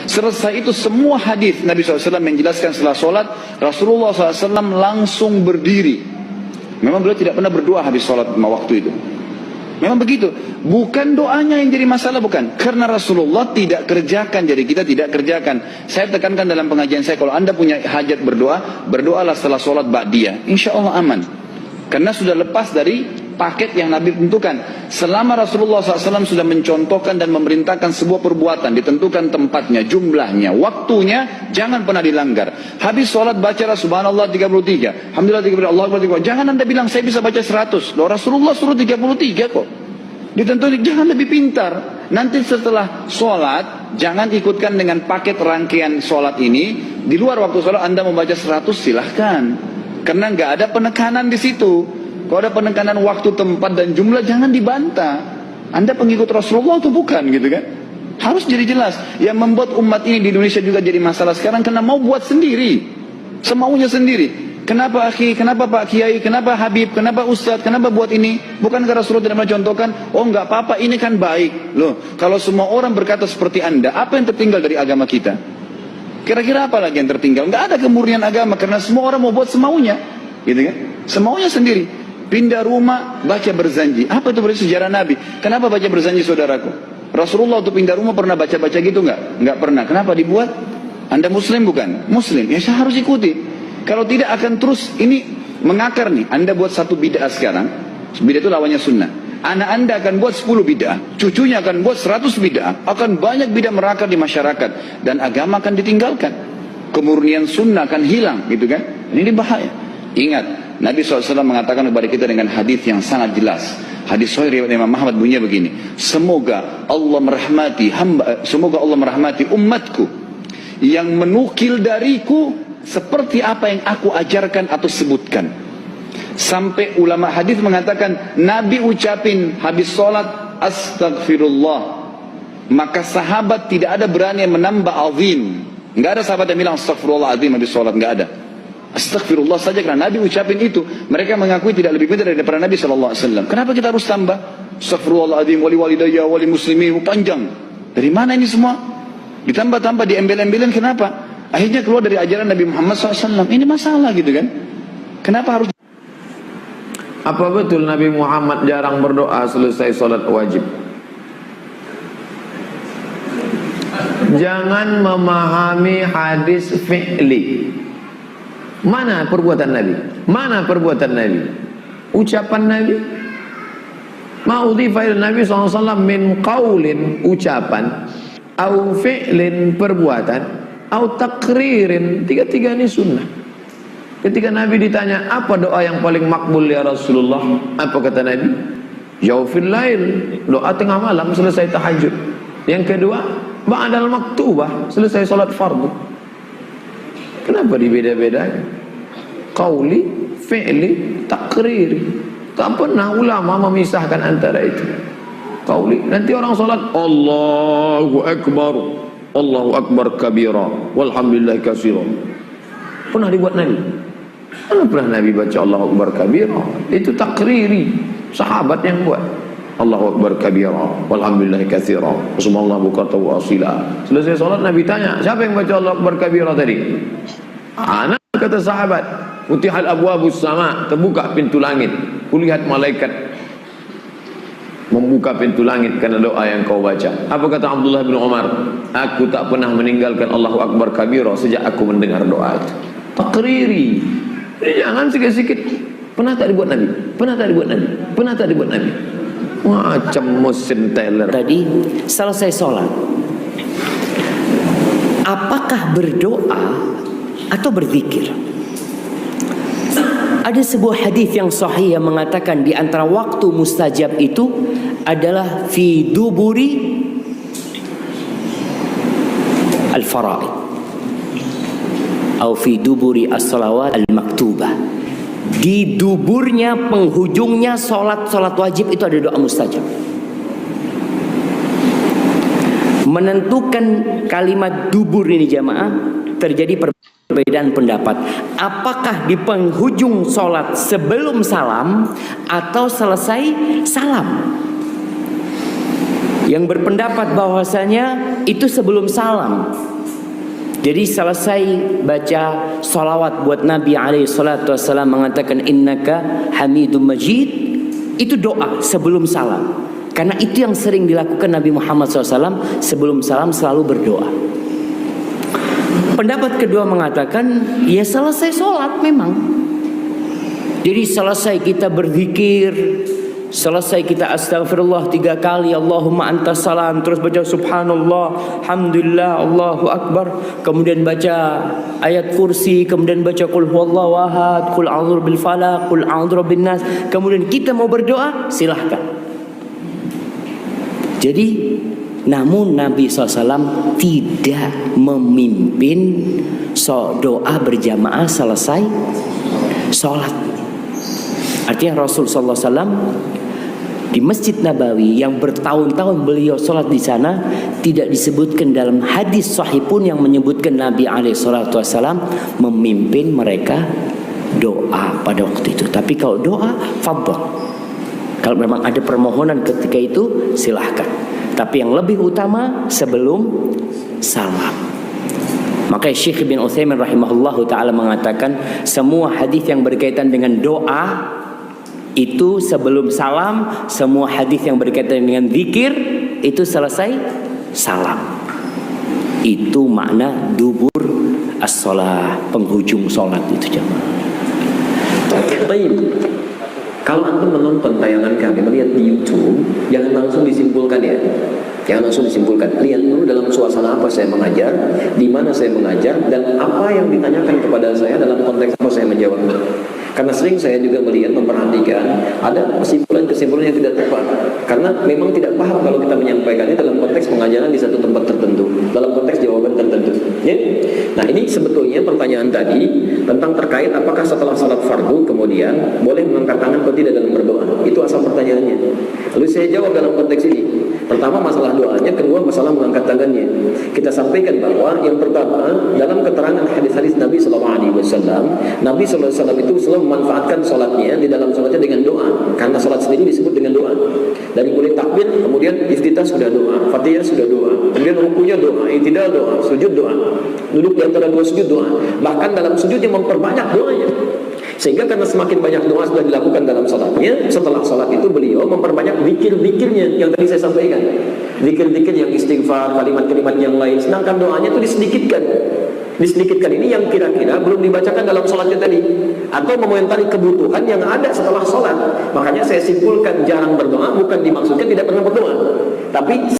Selesai itu semua hadis Nabi SAW menjelaskan setelah sholat, Rasulullah SAW langsung berdiri. Memang beliau tidak pernah berdoa habis sholat waktu itu. Memang begitu. Bukan doanya yang jadi masalah, bukan. Karena Rasulullah tidak kerjakan, jadi kita tidak kerjakan. Saya tekankan dalam pengajian saya, kalau anda punya hajat berdoa, berdoalah setelah sholat ba'diyah. Insya Allah aman. Karena sudah lepas dari paket yang Nabi tentukan. Selama Rasulullah SAW sudah mencontohkan dan memerintahkan sebuah perbuatan, ditentukan tempatnya, jumlahnya, waktunya, jangan pernah dilanggar. Habis sholat bacalah subhanallah 33, alhamdulillah 33, Allah Akbar 33. Jangan anda bilang saya bisa baca 100. Loh, Rasulullah suruh 33 kok. Ditentukan, jangan lebih pintar. Nanti setelah sholat, jangan ikutkan dengan paket rangkaian sholat ini. Di luar waktu sholat anda membaca 100, silahkan. Karena nggak ada penekanan di situ. Kalau ada penekanan waktu, tempat, dan jumlah, jangan dibantah. Anda pengikut Rasulullah atau bukan, gitu kan? Harus jadi jelas. Yang membuat umat ini di Indonesia juga jadi masalah sekarang, karena mau buat sendiri. Semaunya sendiri. Kenapa akhi, kenapa Pak Kiai, kenapa Habib, kenapa Ustadz, kenapa buat ini? Bukankah Rasulullah tidak mencontohkan? Oh nggak apa-apa, ini kan baik. Loh, kalau semua orang berkata seperti anda, apa yang tertinggal dari agama kita? Kira-kira apa lagi yang tertinggal? Nggak ada kemurnian agama, karena semua orang mau buat semaunya. Gitu kan? Semaunya sendiri. Pindah rumah, baca berzanji. Apa itu berarti sejarah Nabi? Kenapa baca berzanji, saudaraku? Rasulullah untuk pindah rumah pernah baca-baca gitu nggak? Nggak pernah. Kenapa dibuat? Anda Muslim bukan? Muslim. Ya saya harus ikuti. Kalau tidak akan terus ini mengakar nih. Anda buat satu bid'ah sekarang. Bid'ah itu lawannya sunnah. Anak anda akan buat 10 bid'ah. Cucunya akan buat 100 bid'ah. Akan banyak bid'ah merakar di masyarakat. Dan agama akan ditinggalkan. Kemurnian sunnah akan hilang. Gitu kan? Ini bahaya. Ingat, Nabi SAW mengatakan kepada kita dengan hadis yang sangat jelas. Hadis sahih riwayat Imam Ahmad bunyinya begini. Semoga Allah merahmati umatku yang menukil dariku seperti apa yang aku ajarkan atau sebutkan. Sampai ulama hadis mengatakan Nabi ucapin habis sholat astagfirullah, maka sahabat tidak ada berani yang menambah azim. Nggak ada sahabat yang bilang astagfirullah azim habis sholat, nggak ada. Astagfirullah saja karena Nabi ucapin itu. Mereka mengakui tidak lebih pintar daripada Nabi SAW. Kenapa kita harus tambah astagfirullah azim wali walidayya wali muslimin, panjang? Dari mana ini semua? Ditambah-tambah, diembel-embelin, kenapa? Akhirnya keluar dari ajaran Nabi Muhammad SAW. Ini masalah gitu kan? Kenapa harus? Apa betul Nabi Muhammad jarang berdoa selesai sholat wajib? Jangan memahami hadis fi'li. Mana perbuatan Nabi? Mana perbuatan Nabi? Ucapan Nabi? Ma'udhifa ila Nabi SAW min qawlin, ucapan, au fi'lin, perbuatan, au takririn, tiga-tiga ini sunnah. Ketika Nabi ditanya apa doa yang paling makbul ya Rasulullah, apa kata Nabi? Jawfil lail, doa tengah malam selesai tahajud. Yang kedua, ba'dal maktubah, selesai salat fardu. Kenapa dibeda-bedakan? Qauli, fi'li, takriri. Tak pernah ulama memisahkan antara itu. Qauli, nanti orang salat Allahu Akbar, Allahu Akbar kabira, walhamdulillah katsira. Pernah dibuat Nabi? Mana pernah Nabi baca Allahu Akbar kabira? Itu takriri, sahabat yang buat. Allahu Akbar kabira, walhamdulillah katsira, subhanallah bukratan wa asila. Selesai salat Nabi tanya, siapa yang baca Allahu Akbar kabira tadi? Anak, kata sahabat. Futihal abwabus sama, terbuka pintu langit. Kulihat malaikat membuka pintu langit karena doa yang kau baca. Apa kata Abdullah bin Umar? Aku tak pernah meninggalkan Allahu Akbar kabira sejak aku mendengar doa itu. Takriri. Jangan sikit-sikit. Pernah tak dibuat Nabi? Pernah tak dibuat Nabi? Pernah tak dibuat Nabi? Macam mesin teller. Tadi selesai sholat, apakah berdoa atau berzikir? Ada sebuah hadis yang sahih yang mengatakan di antara waktu mustajab itu adalah fi duburi al-fara'id atau fi duburi as-salawat al-maktubah. Di duburnya, penghujungnya solat wajib itu ada doa mustajab. Menentukan kalimat dubur ini jamaah terjadi perbedaan pendapat. Apakah di penghujung solat sebelum salam atau selesai salam? yang berpendapat bahwasanya itu sebelum salam. Jadi selesai baca salawat buat Nabi alaihi salatu wassalam mengatakan innaka hamidum majid, itu doa sebelum salam. Karena itu yang sering dilakukan Nabi Muhammad SAW sebelum salam selalu berdoa. Pendapat kedua mengatakan ya selesai sholat memang. Jadi selesai kita berzikir, selesai kita astagfirullah 3 kali, Allahumma antas salam, terus baca subhanallah, alhamdulillah, Allahu akbar, kemudian baca ayat kursi, kemudian baca qul huwallahu ahad, qul a'udzu bil falaq, qul a'udzu bin nas, kemudian kita mau berdoa, silahkan. Jadi namun Nabi SAW tidak memimpin doa berjamaah selesai sholat. Artinya Rasul SAW di Masjid Nabawi yang bertahun-tahun beliau sholat di sana tidak disebutkan dalam hadis sahih pun yang menyebutkan Nabi SAW memimpin mereka doa pada waktu itu. Tapi kalau doa, fadhol. Kalau memang ada permohonan ketika itu silahkan. Tapi yang lebih utama sebelum salam. Maka Syekh bin Utsaimin rahimahullahu taala mengatakan semua hadis yang berkaitan dengan doa itu sebelum salam, semua hadis yang berkaitan dengan zikir itu selesai salam. Itu makna dubur as-shalah, penghujung salat itu jemaah. Baik. Kalau antum menonton tayangan kami, melihat di YouTube, jangan langsung disimpulkan ya. Jangan langsung disimpulkan. Lihat dulu dalam suasana apa saya mengajar, di mana saya mengajar, dan apa yang ditanyakan kepada saya dalam konteks apa saya menjawab. Karena sering saya juga melihat, memperhatikan ada kesimpulan-kesimpulan yang tidak tepat. Karena memang tidak paham kalau kita menyampaikannya dalam konteks pengajaran di satu tempat tertentu, dalam konteks jawaban tertentu. Ya? Nah ini sebetulnya pertanyaan tadi tentang terkait apakah setelah salat fardu kemudian boleh mengangkat tangan atau tidak dalam berdoa. Itu asal pertanyaannya. Lalu saya jawab dalam konteks ini. Pertama masalah doanya, kedua masalah mengangkat tangannya. Kita sampaikan bahwa yang pertama dalam keterangan hadis-hadis Nabi SAW, Nabi SAW itu selalu memanfaatkan sholatnya di dalam sholatnya dengan doa. Karena sholat sendiri disebut dengan doa. Dari mulai takbir, kemudian iftitah sudah doa, fatihah sudah doa, kemudian rukunya doa, i'tidal doa, sujud doa, duduk di antara dua sujud doa. Bahkan dalam sujudnya memperbanyak doanya. Sehingga karena semakin banyak doa sudah dilakukan dalam sholatnya, setelah sholat itu beliau memperbanyak zikir-zikirnya yang tadi saya sampaikan. Zikir-zikir yang istighfar, kalimat-kalimat yang lain. Sedangkan doanya itu disedikitkan. Disedikitkan ini yang kira-kira belum dibacakan dalam sholatnya tadi, atau mengomentari kebutuhan yang ada setelah sholat. Makanya saya simpulkan jarang berdoa bukan dimaksudkan tidak pernah berdoa, tapi